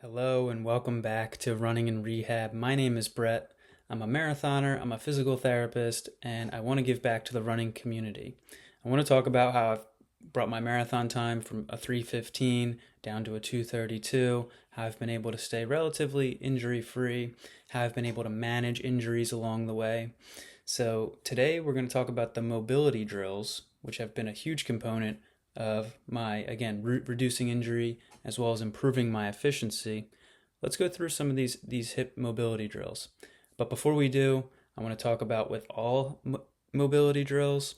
Hello and welcome back to Running in Rehab. My name is Brett. I'm a marathoner, I'm a physical therapist, and I want to give back to the running community. I want to talk about how I've brought my marathon time from a 3:15 down to a 2:32, how I've been able to stay relatively injury free, how I've been able to manage injuries along the way. So, today we're going to talk about the mobility drills, which have been a huge component of my, again, reducing injury as well as improving my efficiency. Let's go through some of these hip mobility drills. But before we do, I want to talk about with all mobility drills,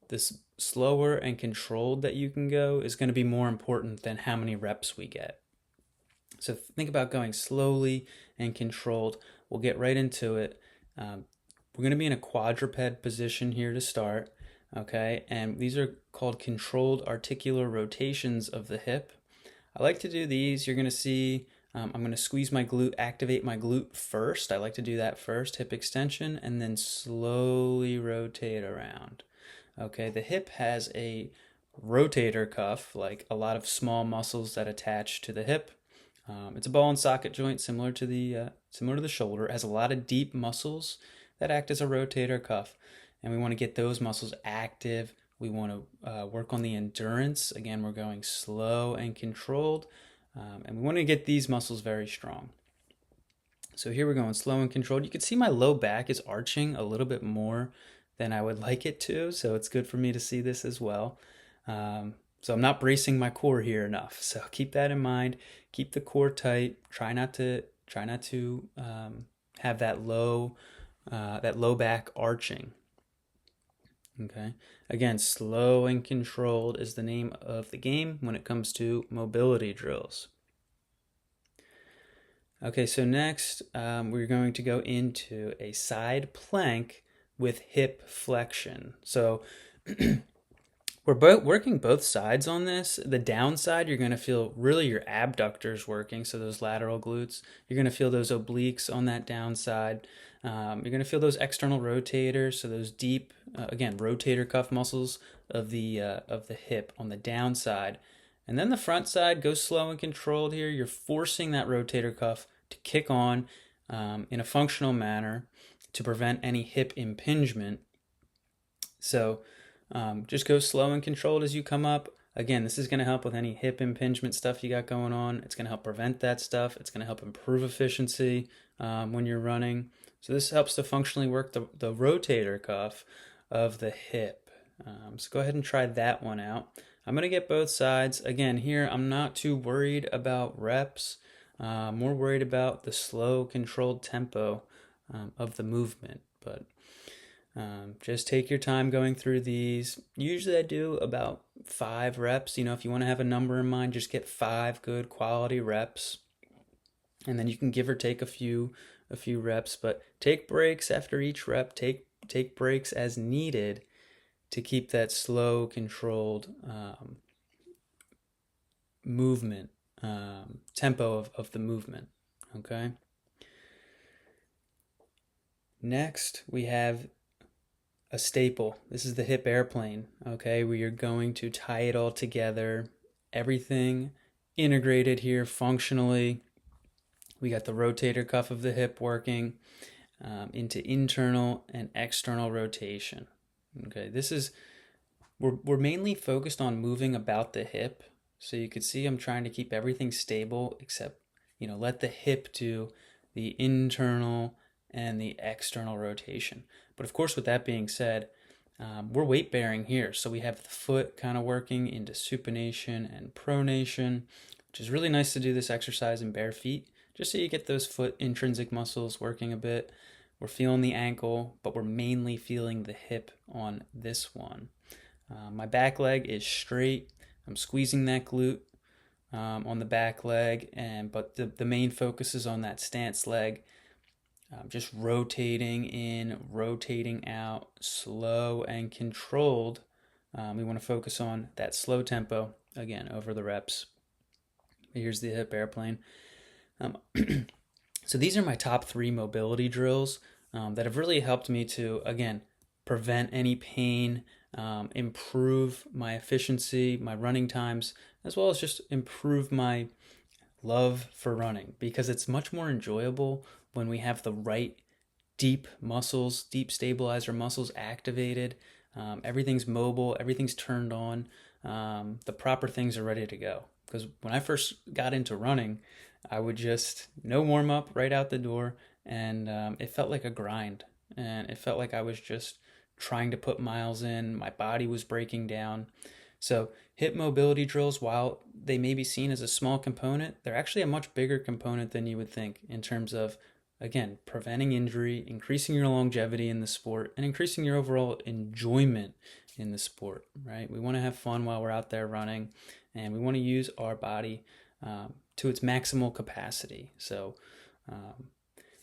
this slower and controlled that you can go is going to be more important than how many reps we get. So think about going slowly and controlled. We'll get right into it. We're going to be in a quadruped position here to start, okay? And these are called controlled articular rotations of the hip. I like to do these. You're going to see I'm going to squeeze my glute, activate my glute first. I like to do that first, hip extension, and then slowly rotate around. Okay, the hip has a rotator cuff, like a lot of small muscles that attach to the hip. It's a ball and socket joint similar to the shoulder. It has a lot of deep muscles that act as a rotator cuff, and we want to get those muscles active. We want to work on the endurance. Again, we're going slow and controlled, and we want to get these muscles very strong. So here we're going slow and controlled. You can see my low back is arching a little bit more than I would like it to, so it's good for me to see this as well. So I'm not bracing my core here enough. So keep that in mind. Keep the core tight. Try not to have that low back arching. Okay. Again, slow and controlled is the name of the game when it comes to mobility drills. Okay, so next we're going to go into a side plank with hip flexion. So we're working both sides on this. The downside, you're going to feel really your abductors working, so those lateral glutes. You're going to feel those obliques on that downside. You're going to feel those external rotators, so those deep, again, rotator cuff muscles of the hip on the downside. And then the front side goes slow and controlled here. You're forcing that rotator cuff to kick on in a functional manner to prevent any hip impingement. So just go slow and controlled as you come up. Again, this is going to help with any hip impingement stuff you got going on. It's going to help prevent that stuff. It's going to help improve efficiency when you're running. So this helps to functionally work the rotator cuff of the hip. So go ahead and try that one out. I'm going to get both sides. Again, here I'm not too worried about reps. More worried about the slow, controlled tempo of the movement. But just take your time going through these. Usually I do about 5 reps. If you want to have a number in mind, just get 5 good quality reps. And then you can give or take a few reps, but take breaks after each rep. Take breaks as needed to keep that slow, controlled movement, tempo of the movement. Okay. Next, we have a staple. This is the hip airplane, okay, where you're going to tie it all together. Everything integrated here functionally. We got the rotator cuff of the hip working into internal and external rotation. Okay, we're mainly focused on moving about the hip. So you can see I'm trying to keep everything stable except, let the hip do the internal and the external rotation. But of course, with that being said, we're weight bearing here. So we have the foot kind of working into supination and pronation, which is really nice to do this exercise in bare feet, just so you get those foot intrinsic muscles working a bit. We're feeling the ankle, but we're mainly feeling the hip on this one. My back leg is straight. I'm squeezing that glute on the back leg, but the main focus is on that stance leg. Just rotating in, rotating out, slow and controlled. We want to focus on that slow tempo, again, over the reps. Here's the hip airplane. So these are my top 3 mobility drills that have really helped me to, again, prevent any pain, improve my efficiency, my running times, as well as just improve my love for running, because it's much more enjoyable when we have the right deep muscles, deep stabilizer muscles activated. Everything's mobile, everything's turned on. The proper things are ready to go. Because when I first got into running, I would just no warm up right out the door, and it felt like a grind, and it felt like I was just trying to put miles in. My body was breaking down. So hip mobility drills, while they may be seen as a small component, they're actually a much bigger component than you would think in terms of, again, preventing injury, increasing your longevity in the sport, and increasing your overall enjoyment in the sport, right? We want to have fun while we're out there running, and we want to use our body to its maximal capacity. So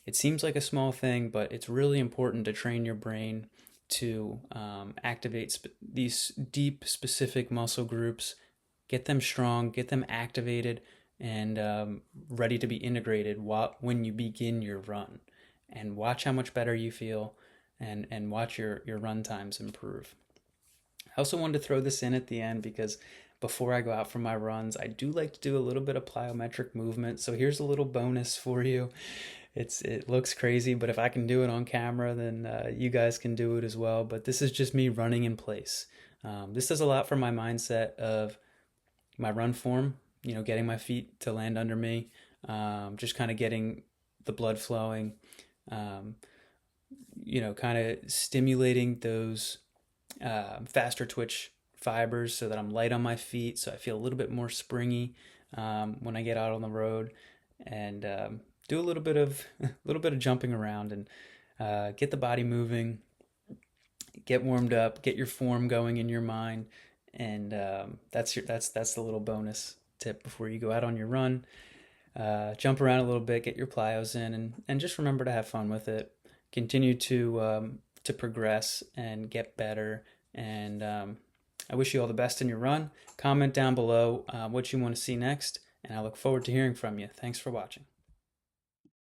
it seems like a small thing, but it's really important to train your brain to activate these deep, specific muscle groups, get them strong, get them activated, and ready to be integrated when you begin your run. And watch how much better you feel, and watch your run times improve. I also wanted to throw this in at the end because before I go out for my runs, I do like to do a little bit of plyometric movement. So here's a little bonus for you. It looks crazy, but if I can do it on camera, then you guys can do it as well. But this is just me running in place. This does a lot for my mindset of my run form, getting my feet to land under me, just kind of getting the blood flowing, kind of stimulating those faster twitch fibers so that I'm light on my feet, so I feel a little bit more springy when I get out on the road, and do a little bit of jumping around, and get the body moving, get warmed up, get your form going in your mind, and that's the little bonus tip before you go out on your run. Jump around a little bit, get your plyos in, and just remember to have fun with it. Continue to progress and get better. And I wish you all the best in your run. Comment down below what you want to see next, and I look forward to hearing from you. Thanks for watching.